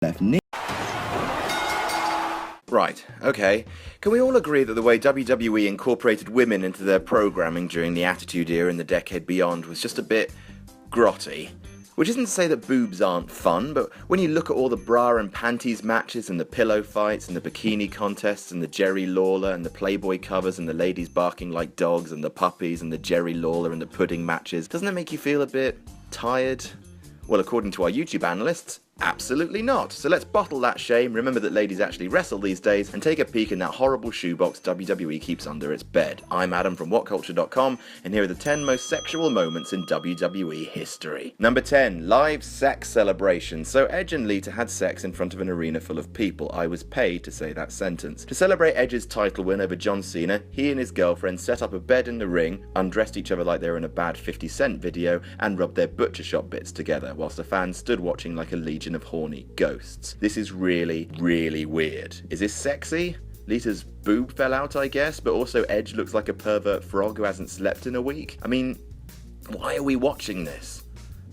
left knee. Right, okay. Can we all agree that the way WWE incorporated women into their programming during the Attitude Era and the decade beyond was just a bit grotty? Which isn't to say that boobs aren't fun, but when you look at all the bra and panties matches and the pillow fights and the bikini contests and the Jerry Lawler and the Playboy covers and the ladies barking like dogs and the puppies and the Jerry Lawler and the pudding matches, doesn't it make you feel a bit tired? Well, according to our YouTube analysts, absolutely not. So let's bottle that shame, remember that ladies actually wrestle these days, and take a peek in that horrible shoebox WWE keeps under its bed. I'm Adam from WhatCulture.com, and here are the 10 most sexual moments in WWE history. Number 10, live sex celebration. So Edge and Lita had sex in front of an arena full of people. I was paid to say that sentence. To celebrate Edge's title win over John Cena, he and his girlfriend set up a bed in the ring, undressed each other like they were in a bad 50 Cent video, and rubbed their butcher shop bits together, whilst the fans stood watching like a legion of horny ghosts. This is really, really weird. Is this sexy? Lita's boob fell out, I guess, but also Edge looks like a pervert frog who hasn't slept in a week. I mean, why are we watching this?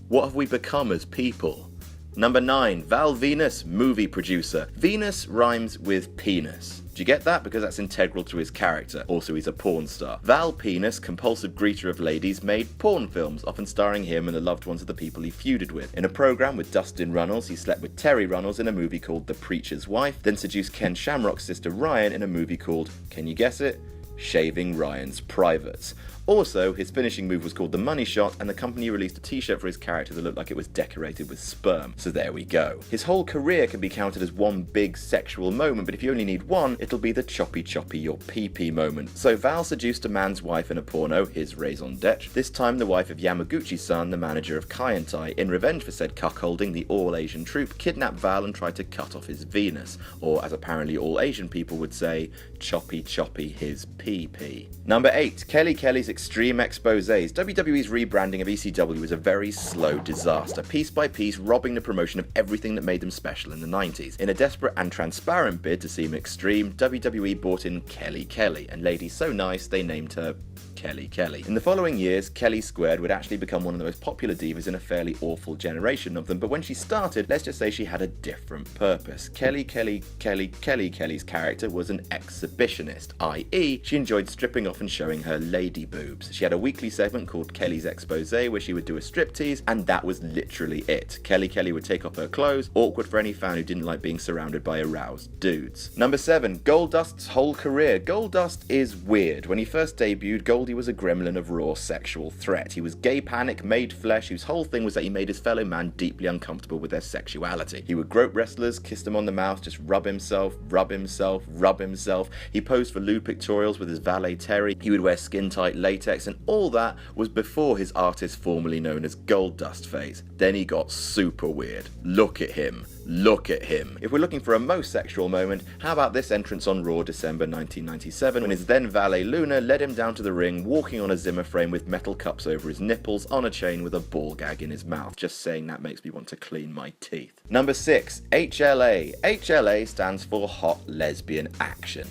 What have we become as people? Number 9, Val Venis, movie producer. Venus rhymes with penis. Do you get that? Because that's integral to his character. Also, he's a porn star. Val Penis, compulsive greeter of ladies, made porn films, often starring him and the loved ones of the people he feuded with. In a program with Dustin Runnels, he slept with Terry Runnels in a movie called The Preacher's Wife, then seduced Ken Shamrock's sister Ryan in a movie called, can you guess it? Shaving Ryan's Privates. Also, his finishing move was called the Money Shot, and the company released a t-shirt for his character that looked like it was decorated with sperm. So there we go. His whole career can be counted as one big sexual moment, but if you only need one, it'll be the choppy your pee-pee moment. So Val seduced a man's wife in a porno, his raison d'etre, this time the wife of Yamaguchi-san, the manager of Kai and Tai. In revenge for said cuckolding, the all-Asian troupe kidnapped Val and tried to cut off his Venus, or as apparently all Asian people would say, choppy his pee-pee. Number 8, Kelly Kelly's extreme exposés. WWE's rebranding of ECW was a very slow disaster, piece by piece robbing the promotion of everything that made them special in the 90s. In a desperate and transparent bid to seem extreme, WWE brought in Kelly Kelly, and lady so nice they named her Kelly Kelly. In the following years, Kelly Squared would actually become one of the most popular divas in a fairly awful generation of them, but when she started, let's just say she had a different purpose. Kelly's character was an exhibitionist, i.e. she enjoyed stripping off and showing her lady boobs. She had a weekly segment called Kelly's Exposé where she would do a striptease, and that was literally it. Kelly Kelly would take off her clothes, awkward for any fan who didn't like being surrounded by aroused dudes. Number 7, Goldust's whole career. Goldust is weird. When he first debuted, Goldie was a gremlin of raw sexual threat. He was gay panic, made flesh, whose whole thing was that he made his fellow man deeply uncomfortable with their sexuality. He would grope wrestlers, kiss them on the mouth, just rub himself. He posed for lewd pictorials with his valet Terry. He would wear skin-tight latex, and all that was before his artist formerly known as Goldust phase. Then he got super weird. Look at him. If we're looking for a most sexual moment, how about this entrance on Raw December 1997 when his then valet Luna led him down to the ring walking on a Zimmer frame with metal cups over his nipples on a chain with a ball gag in his mouth. Just saying that makes me want to clean my teeth. Number 6, HLA. HLA stands for Hot Lesbian Action.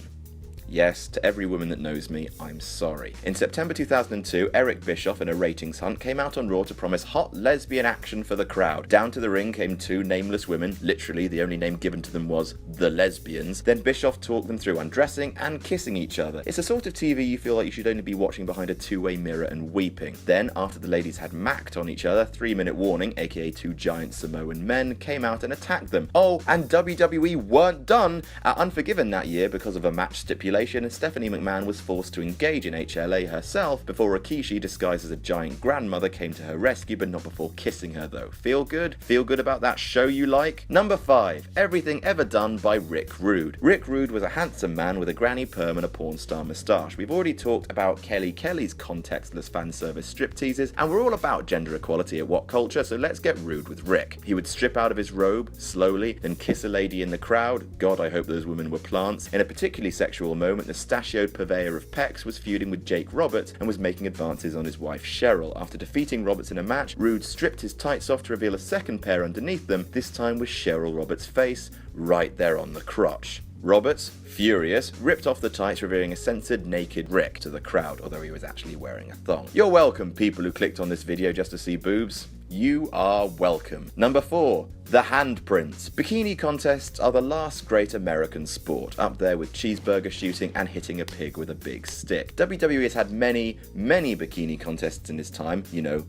Yes, to every woman that knows me, I'm sorry. In September 2002, Eric Bischoff, in a ratings hunt, came out on Raw to promise hot lesbian action for the crowd. Down to the ring came two nameless women, literally the only name given to them was the lesbians. Then Bischoff talked them through undressing and kissing each other. It's the sort of TV you feel like you should only be watching behind a two-way mirror and weeping. Then, after the ladies had macked on each other, 3-minute warning, aka two giant Samoan men, came out and attacked them. Oh, and WWE weren't done. At Unforgiven that year, because of a match stipulation, and Stephanie McMahon was forced to engage in HLA herself before Rikishi, disguised as a giant grandmother, came to her rescue, but not before kissing her though. Feel good? Feel good about that show you like? Number 5, Everything Ever Done by Rick Rude. Rick Rude was a handsome man with a granny perm and a porn star moustache. We've already talked about Kelly Kelly's contextless fan service stripteases, and we're all about gender equality at WhatCulture, so let's get rude with Rick. He would strip out of his robe, slowly, then kiss a lady in the crowd. God, I hope those women were plants. In a particularly sexual moment, the mustachioed purveyor of pecs was feuding with Jake Roberts and was making advances on his wife Cheryl. After defeating Roberts in a match, Rude stripped his tights off to reveal a second pair underneath them, this time with Cheryl Roberts' face right there on the crotch. Roberts, furious, ripped off the tights, revealing a censored naked Rick to the crowd, although he was actually wearing a thong. You're welcome, people who clicked on this video just to see boobs. You are welcome. Number 4. The handprints. Bikini contests are the last great American sport, up there with cheeseburger shooting and hitting a pig with a big stick. WWE has had many bikini contests in its time,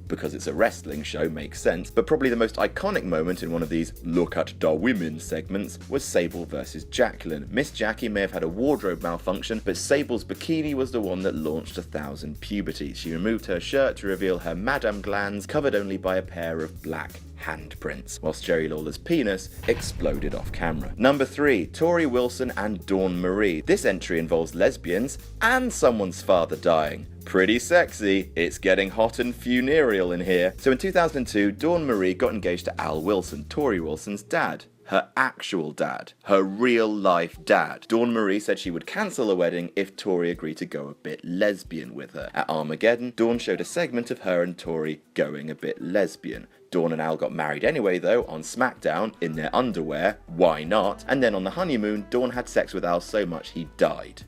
because it's a wrestling show, makes sense, but probably the most iconic moment in one of these look at the women segments was Sable versus Jacqueline. Miss Jackie may have had a wardrobe malfunction, but Sable's bikini was the one that launched 1,000 puberties. She removed her shirt to reveal her madam glands, covered only by a pair of black handprints, whilst Jerry Lawler's penis exploded off camera. Number 3. Tori Wilson and Dawn Marie. This entry involves lesbians and someone's father dying. Pretty sexy. It's getting hot and funereal in here. So in 2002, Dawn Marie got engaged to Al Wilson, Tori Wilson's dad. Her actual dad. Her real-life dad. Dawn Marie said she would cancel the wedding if Tori agreed to go a bit lesbian with her. At Armageddon, Dawn showed a segment of her and Tori going a bit lesbian. Dawn and Al got married anyway though, on SmackDown, in their underwear, why not? And then on the honeymoon, Dawn had sex with Al so much he died.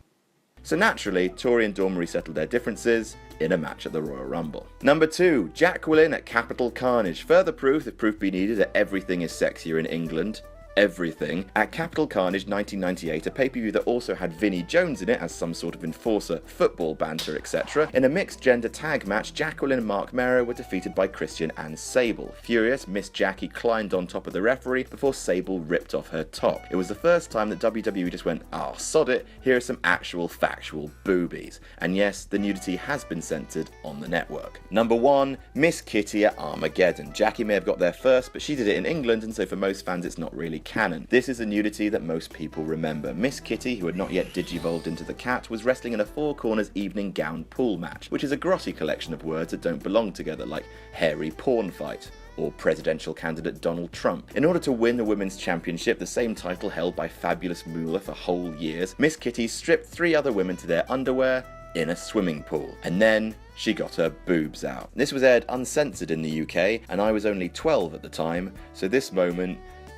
So naturally, Tori and Dawn Marie settled their differences in a match at the Royal Rumble. Number 2. Jacqueline at Capital Carnage. Further proof, if proof be needed, that everything is sexier in England. Everything. At Capital Carnage 1998, a pay-per-view that also had Vinnie Jones in it as some sort of enforcer, football banter, etc. In a mixed-gender tag match, Jacqueline and Mark Mero were defeated by Christian and Sable. Furious, Miss Jackie climbed on top of the referee before Sable ripped off her top. It was the first time that WWE just went, sod it, here are some actual factual boobies. And yes, the nudity has been censored on the network. Number 1. Miss Kitty at Armageddon. Jackie may have got there first, but she did it in England, and so for most fans it's not really canon. This is a nudity that most people remember. Miss Kitty, who had not yet digivolved into the cat, was wrestling in a four corners evening gown pool match, which is a grotty collection of words that don't belong together, like hairy porn fight or presidential candidate Donald Trump. In order to win the Women's Championship, the same title held by Fabulous Moolah for whole years, Miss Kitty stripped 3 other women to their underwear in a swimming pool. And then she got her boobs out. This was aired uncensored in the UK, and I was only 12 at the time, so this moment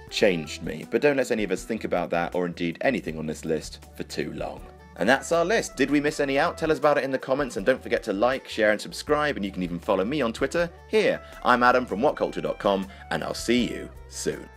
changed me. But don't let any of us think about that, or indeed anything on this list, for too long. And that's our list. Did we miss any out? Tell us about it in the comments, and don't forget to like, share and subscribe, and you can even follow me on Twitter. Here, I'm Adam from WhatCulture.com, and I'll see you soon.